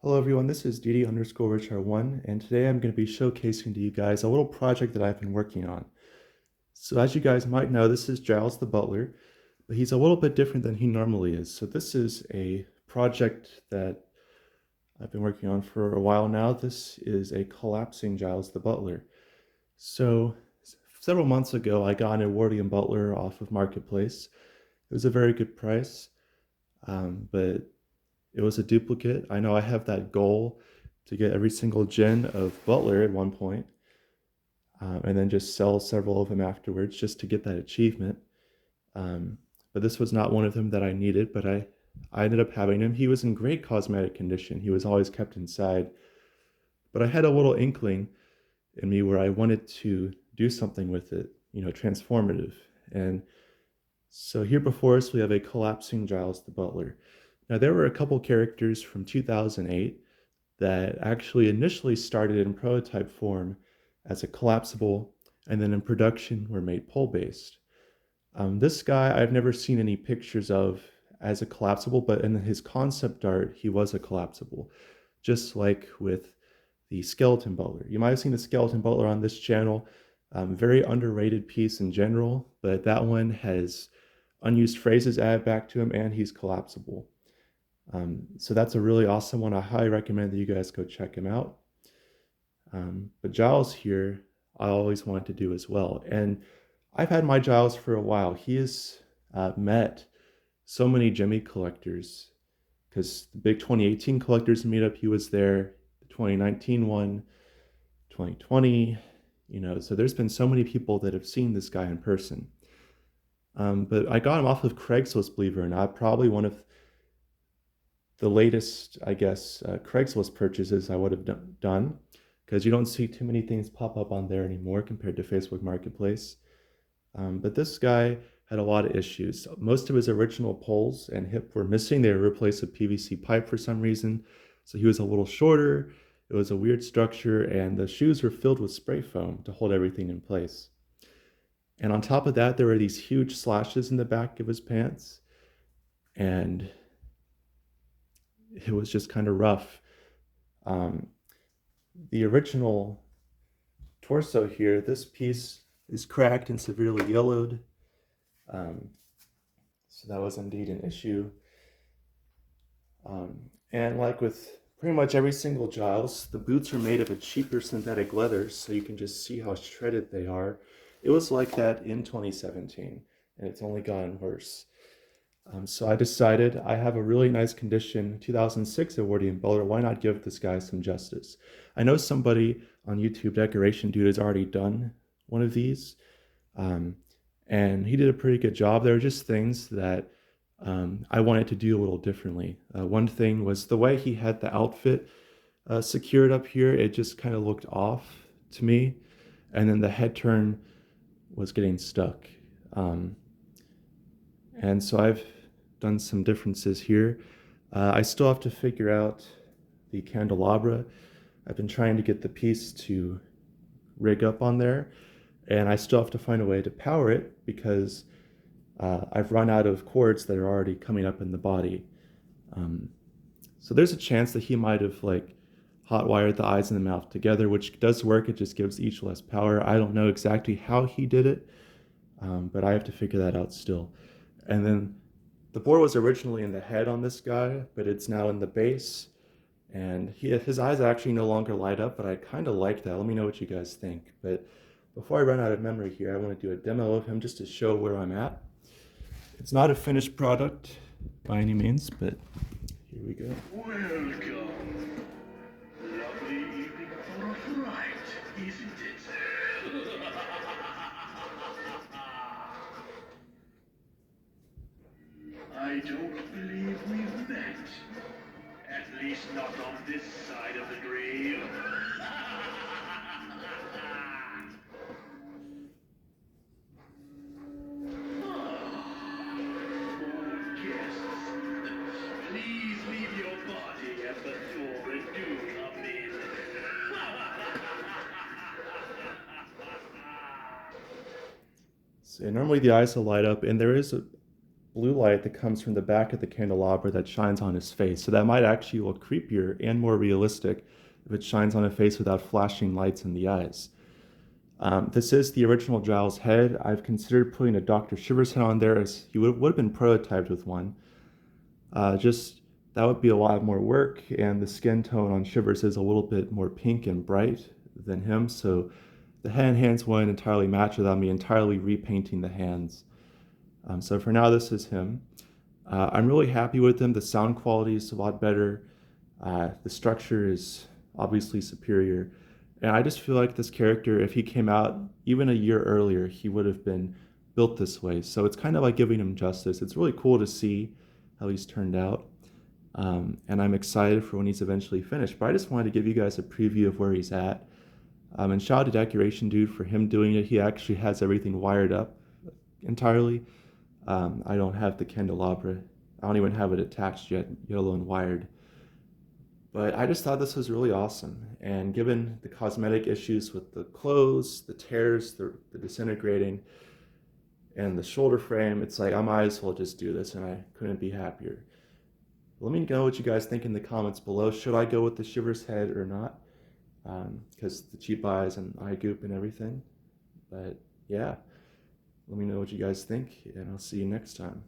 Hello everyone, this is dd_richard1, and today I'm going to be showcasing to you guys a little project that I've been working on. So as you guys might know, this is Giles the Butler, but he's a little bit different than he normally is. So this is a project that I've been working on for a while now. This is a collapsing Giles the Butler. So several months ago, I got an Edwardian Butler off of Marketplace. It was a very good price, but it was a duplicate. I know I have that goal to get every single gen of Butler at one point, and then just sell several of them afterwards just to get that achievement. Um, but this was not one of them that I needed, but I ended up having him. He was in great cosmetic condition. He was always kept inside. But I had a little inkling in me where I wanted to do something with it, transformative. And so here before us, we have a collapsing Giles the Butler. Now, there were a couple characters from 2008 that actually initially started in prototype form as a collapsible and then in production were made pole-based. This guy I've never seen any pictures of as a collapsible, but in his concept art, he was a collapsible, just like with the Skeleton Butler. You might have seen the Skeleton Butler on this channel. Very underrated piece in general, but that one has unused phrases added back to him and he's collapsible. So that's a really awesome one. I highly recommend that you guys go check him out. But Giles here, I always wanted to do as well. And I've had my Giles for a while. He has met so many Gemmy collectors because the big 2018 collectors meetup, he was there, the 2019 one, 2020, so there's been so many people that have seen this guy in person. But I got him off of Craigslist, believe it or not, probably one of the latest, I guess, Craigslist purchases I would have done, because you don't see too many things pop up on there anymore compared to Facebook Marketplace. But this guy had a lot of issues. Most of his original poles and hip were missing. They were replaced with PVC pipe for some reason. So he was a little shorter. It was a weird structure, and the shoes were filled with spray foam to hold everything in place. And on top of that, there were these huge slashes in the back of his pants. And it was just kind of rough. Um, the original torso here, this piece is cracked and severely yellowed. So that was indeed an issue. And like with pretty much every single Giles, the boots are made of a cheaper synthetic leather, so you can just see how shredded they are. It was like that in 2017, and it's only gotten worse. So I decided I have a really nice condition 2006 Edwardian Butler. Why not give this guy some justice? I know somebody on YouTube, Decoration Dude, has already done one of these, and he did a pretty good job. There were just things that I wanted to do a little differently. One thing was the way he had the outfit secured up here. It just kind of looked off to me, and then the head turn was getting stuck. And so I've done some differences here. I still have to figure out the candelabra. I've been trying to get the piece to rig up on there, and I still have to find a way to power it because I've run out of cords that are already coming up in the body. So there's a chance that he might have hot wired the eyes and the mouth together, which does work. It just gives each less power. I don't know exactly how he did it, but I have to figure that out still. And then the board was originally in the head on this guy, but it's now in the base. And his eyes actually no longer light up, but I kind of like that. Let me know what you guys think. But before I run out of memory here, I want to do a demo of him just to show where I'm at. It's not a finished product by any means, but here we go. Welcome. Lovely evening for a fright, isn't it? I don't believe we've met. At least not on this side of the grave. Guests, please leave your body at the door and do come in. So normally the eyes will light up, and there is a blue light that comes from the back of the candelabra that shines on his face. So that might actually look creepier and more realistic if it shines on a face without flashing lights in the eyes. This is the original Giles head. I've considered putting a Dr. Shivers head on there as he would have been prototyped with one. Just that would be a lot more work, and the skin tone on Shivers is a little bit more pink and bright than him, so the head and hands wouldn't entirely match without me entirely repainting the hands. So for now, this is him. I'm really happy with him. The sound quality is a lot better. The structure is obviously superior. And I just feel like this character, if he came out even a year earlier, he would have been built this way. So it's kind of like giving him justice. It's really cool to see how he's turned out. And I'm excited for when he's eventually finished. But I just wanted to give you guys a preview of where he's at. And shout out to Decoration Dude for him doing it. He actually has everything wired up entirely. I don't have the candelabra. I don't even have it attached yet, let alone wired. But I just thought this was really awesome. And given the cosmetic issues with the clothes, the tears, the disintegrating, and the shoulder frame, it's like I might as well just do this, and I couldn't be happier. Let me know what you guys think in the comments below. Should I go with the Shivers head or not? Because the cheap eyes and eye goop and everything. But yeah, let me know what you guys think, and I'll see you next time.